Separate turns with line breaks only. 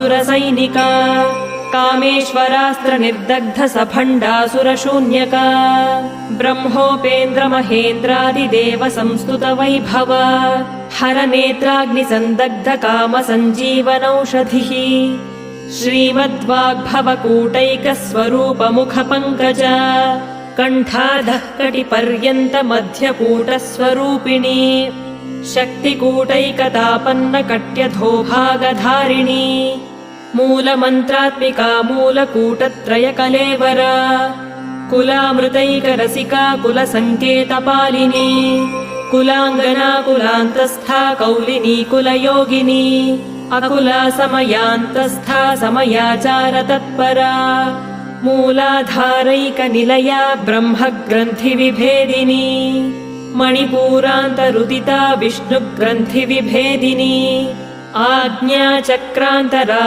सुरसैनिका कामेश्वरास्त्र निर्दग्ध सभण्डासुरशून्यका ब्रह्मोपेन्द्र महेन्द्रादिदेव संस्तुत वैभव हरनेत्राग्निसन्दग्ध काम सञ्जीवनौषधिः श्रीमद्वाग्भवकूटैकस्वरूप मुखपङ्कज कण्ठाधः कटिपर्यन्त मध्यकूटस्वरूपिणी शक्तिकूटैकतापन्न कट्यधोभागधारिणी मूलमन्त्रात्मिका मूलकूटत्रयकलेवरा कुलामृतैकरसिका कुलसङ्केतपालिनी कुलाङ्गना कुलान्तस्था कौलिनी कुलयोगिनी अकुला समयान्तस्था समयाचार तत्परा मूलाधारैकनिलया ब्रह्मग्रन्थिविभेदिनी मणिपूरान्तरुदिता विष्णुग्रन्थिविभेदिनी आज्ञाचक्रान्तरा